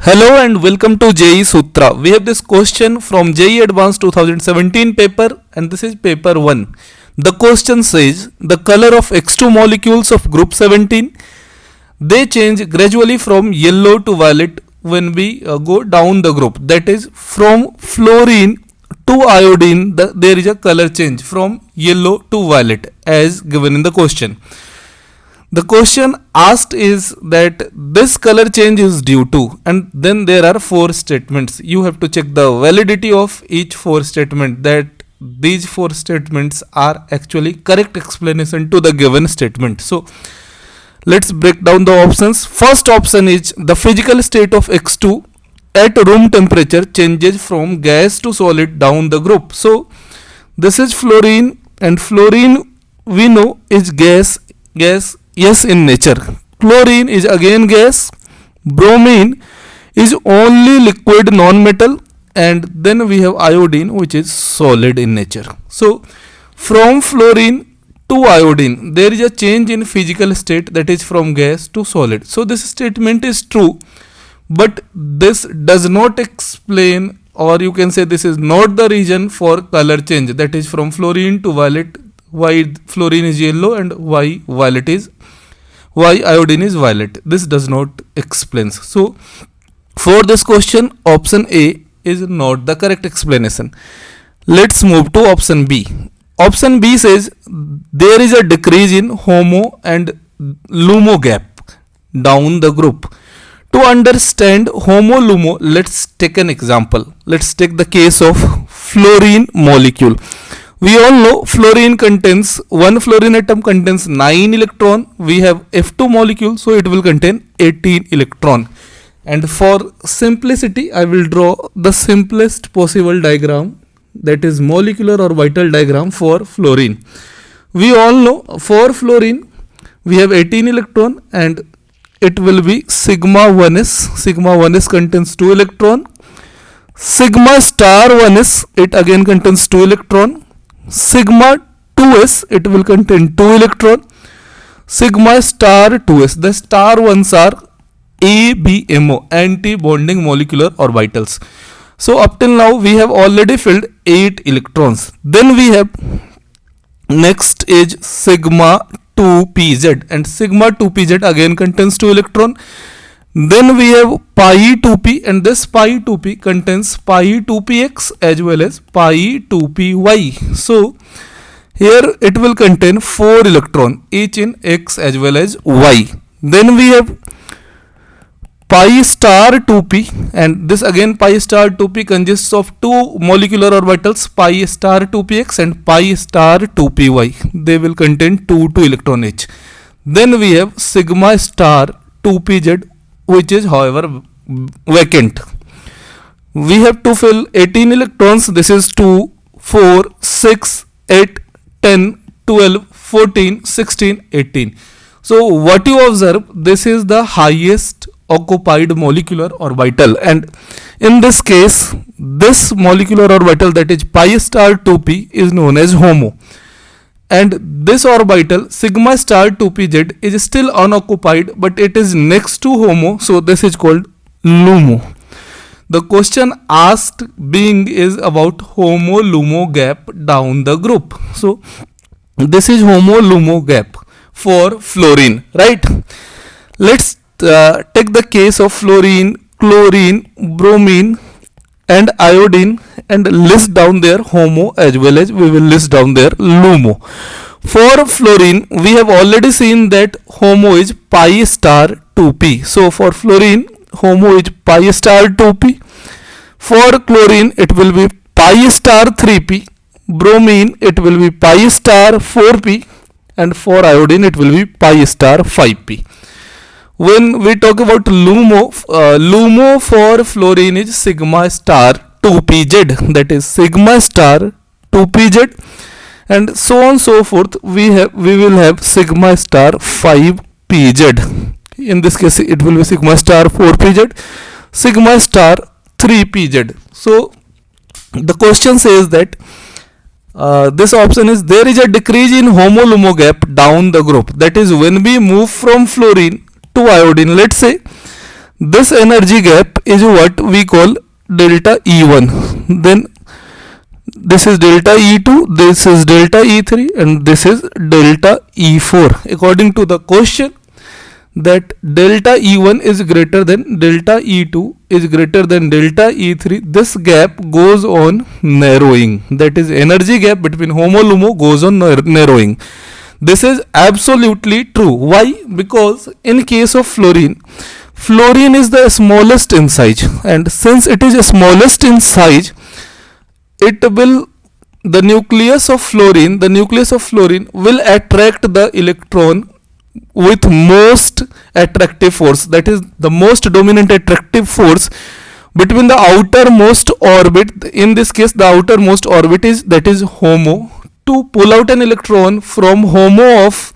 Hello and welcome to JEE Sutra. We have this question from JEE Advanced 2017 paper and this is paper 1. The question says the color of X2 molecules of group 17, they change gradually from yellow to violet when we go down the group. That is from fluorine to iodine there is a color change from yellow to violet as given in the question. The question asked is that this color change is due to, and then there are 4 statements. You have to check the validity of each 4 statement, that these 4 statements are actually correct explanation to the given statement. So let's break down the options. First option is the physical state of X2 at room temperature changes from gas to solid down the group. So this is fluorine, and fluorine we know is gas. Yes, in nature. Chlorine is again gas. Bromine is only liquid non-metal, and then we have iodine which is solid in nature. So from fluorine to iodine there is a change in physical state, that is from gas to solid. So this statement is true, but this does not explain, or you can say this is not the reason for color change, that is from fluorine to violet. Why fluorine is yellow and why iodine is violet. This does not explain. So for this question option A is not the correct explanation. Let's move to option B. Option B says there is a decrease in HOMO and LUMO gap down the group. To understand HOMO LUMO, let's take an example. Let's take the case of fluorine molecule. We all know fluorine contains, one fluorine atom contains 9 electron. We have F2 molecule, so it will contain 18 electron. And for simplicity, I will draw the simplest possible diagram, that is molecular or vital diagram for fluorine. We all know for fluorine, we have 18 electron and it will be sigma 1s. Sigma 1s contains 2 electron. Sigma star 1s, it again contains 2 electron. Sigma 2s, it will contain 2 electron. Sigma star 2s, the star ones are ABMO, anti-bonding molecular orbitals. So up till now we have already filled 8 electrons. Then we have next is sigma 2pz, and sigma 2pz again contains 2 electron. Then we have pi 2p, and this pi 2p contains pi 2px as well as pi 2py. So here it will contain 4 electron each in x as well as y. Then we have pi star 2p, and this again pi star 2p consists of 2 molecular orbitals, pi star 2px and pi star 2py. They will contain 2 electron each. Then we have sigma star 2pz, which is however vacant. We have to fill 18 electrons. This is 2, 4, 6, 8, 10, 12, 14, 16, 18. So what you observe, this is the highest occupied molecular orbital, and in this case this molecular orbital, that is pi star 2p, is known as HOMO. And this orbital sigma star 2pz is still unoccupied, but it is next to HOMO, so this is called LUMO. The question asked being is about HOMO LUMO gap down the group. So this is HOMO LUMO gap for fluorine, right? Let's take the case of fluorine, chlorine, bromine and iodine and list down their HOMO as well as we will list down their LUMO. For fluorine, we have already seen that HOMO is pi star 2p. So for fluorine, HOMO is pi star 2p. For chlorine, it will be pi star 3p. Bromine, it will be pi star 4p. And for iodine, it will be pi star 5p. When we talk about LUMO, LUMO for fluorine is sigma star 2pz, that is sigma star 2pz, and so on so forth. We will have sigma star 5pz. In this case it will be sigma star 4pz, sigma star 3pz. So the question says that this option is there is a decrease in HOMO LUMO gap down the group, that is when we move from fluorine to iodine. Let's say This energy gap is what we call delta E1. Then this is delta E2, this is delta E3, and this is delta E4. According to the question, that delta E1 is greater than delta E2 is greater than delta E3, this gap goes on narrowing. That is, energy gap between HOMO-LUMO goes on narrowing. This is absolutely true. Why? Because in case of fluorine, fluorine is the smallest in size, and since it is smallest in size, the nucleus of fluorine will attract the electron with most attractive force. That is, the most dominant attractive force between the outermost orbit. In this case, the outermost orbit is HOMO. To pull out an electron from HOMO of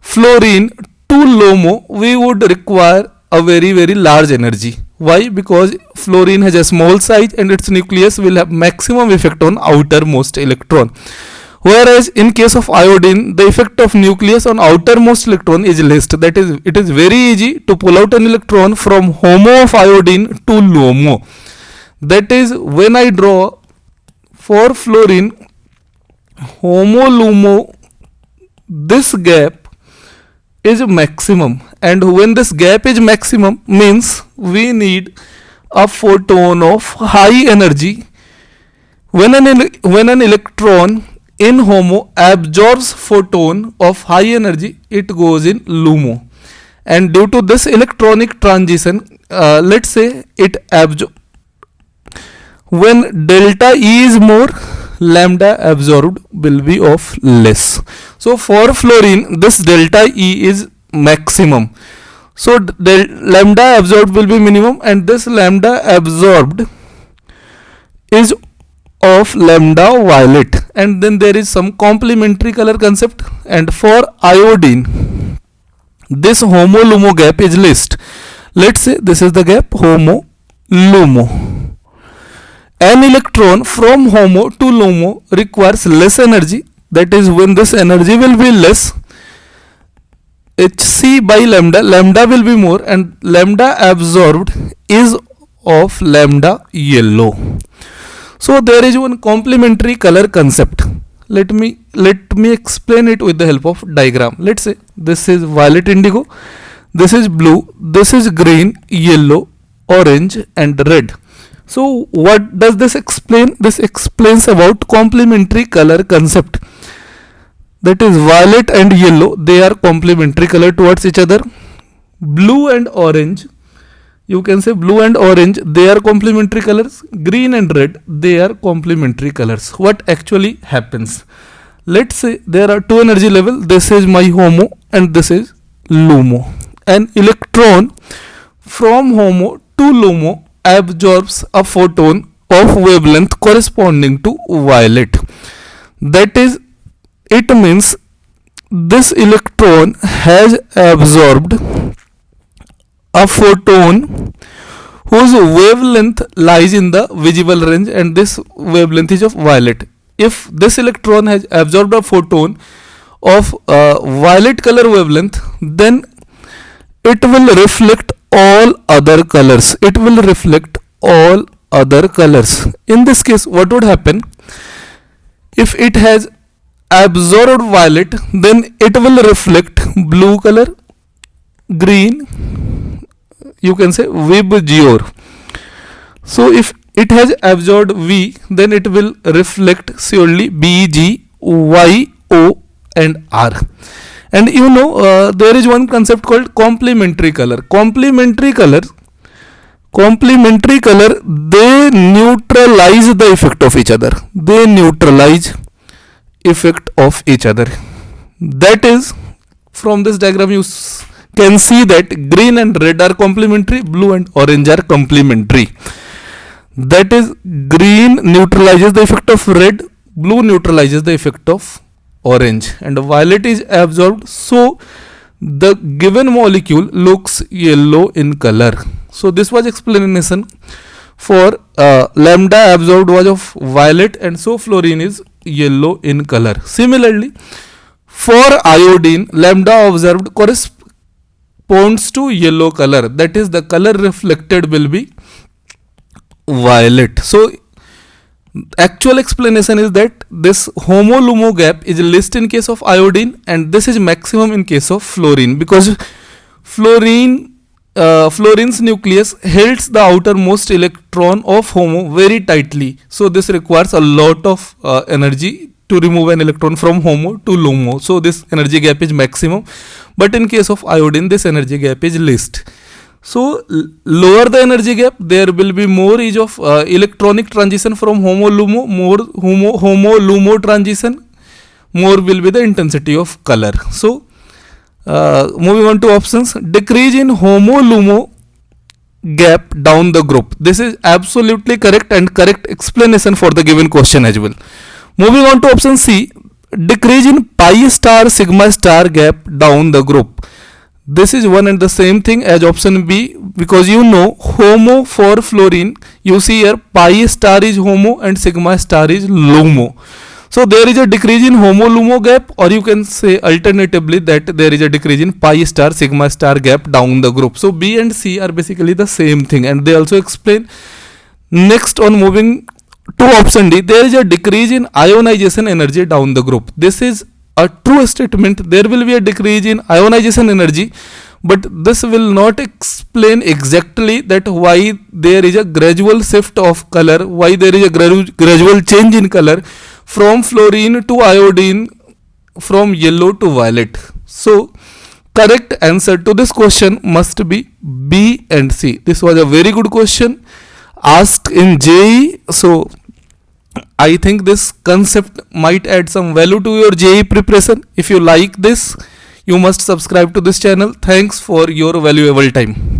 fluorine to LUMO, we would require a very large energy. Why? Because fluorine has a small size and its nucleus will have maximum effect on outermost electron. Whereas in case of iodine, the effect of nucleus on outermost electron is less. That is, it is very easy to pull out an electron from HOMO of iodine to LUMO. That is, when I draw for fluorine HOMO-LUMO, this gap is maximum, and when this gap is maximum means we need a photon of high energy. When an electron in HOMO absorbs photon of high energy, it goes in LUMO, and due to this electronic transition, let's say it absorbs. When delta E is more, lambda absorbed will be of less. So for fluorine, this delta E is maximum. So lambda absorbed will be minimum, and this lambda absorbed is of lambda violet. And then there is some complementary color concept. And for iodine, this HOMO-LUMO gap is least. Let's say this is the gap HOMO-LUMO. An electron from HOMO to LUMO requires less energy. That is, when this energy will be less, Hc by lambda will be more, and lambda absorbed is of lambda yellow. So there is one complementary color concept. Let me explain it with the help of diagram. Let's say this is violet indigo, this is blue, this is green, yellow, orange, and red. So what does this explain? This explains about complementary color concept. That is, violet and yellow, they are complementary color towards each other. Blue and orange, you can say blue and orange, they are complementary colors. Green and red, they are complementary colors. What actually happens? Let's say there are two energy level. This is my HOMO and this is LUMO. An electron from HOMO to LUMO absorbs a photon of wavelength corresponding to violet. That is, it means this electron has absorbed a photon whose wavelength lies in the visible range, and this wavelength is of violet. If this electron has absorbed a photon of violet color wavelength, then it will reflect all other colors. It will reflect all other colors. In this case, what would happen? If it has absorbed violet, then it will reflect blue color, green, you can say VBGOR. So if it has absorbed V, then it will reflect surely B, G, Y, O, and R. And you know, there is one concept called complementary color. Complementary color, they neutralize the effect of each other. They neutralize effect of each other. That is, from this diagram you can see that green and red are complementary, blue and orange are complementary. That is, green neutralizes the effect of red, blue neutralizes the effect of orange, and violet is absorbed, so the given molecule looks yellow in color. So this was explanation for lambda absorbed was of violet, and so fluorine is yellow in color. Similarly, for iodine, lambda observed points to yellow color, that is the color reflected will be violet. So actual explanation is that this HOMO-LUMO gap is least in case of iodine and this is maximum in case of fluorine, because fluorine's nucleus holds the outermost electron of HOMO very tightly. So this requires a lot of energy to remove an electron from HOMO to LUMO. So this energy gap is maximum, but in case of iodine this energy gap is least. So lower the energy gap, there will be more ease of electronic transition from HOMO-LUMO, more HOMO-LUMO transition, more will be the intensity of color. So moving on to options, decrease in HOMO-LUMO gap down the group. This is absolutely correct and correct explanation for the given question as well. Moving on to option C, decrease in pi star sigma star gap down the group. This is one and the same thing as option B, because you know HOMO for fluorine, you see here pi star is HOMO and sigma star is LUMO. So there is a decrease in HOMO-LUMO gap, or you can say alternatively that there is a decrease in pi star sigma star gap down the group. So B and C are basically the same thing and they also explain. Next, on moving to option D, there is a decrease in ionization energy down the group. This is a true statement. There will be a decrease in ionization energy, but this will not explain exactly that why there is a gradual shift of color, why there is a gradual change in color from fluorine to iodine, from yellow to violet. So correct answer to this question must be B and C. This was a very good question asked in JEE. So I think this concept might add some value to your JEE preparation. If you like this, you must subscribe to this channel. Thanks for your valuable time.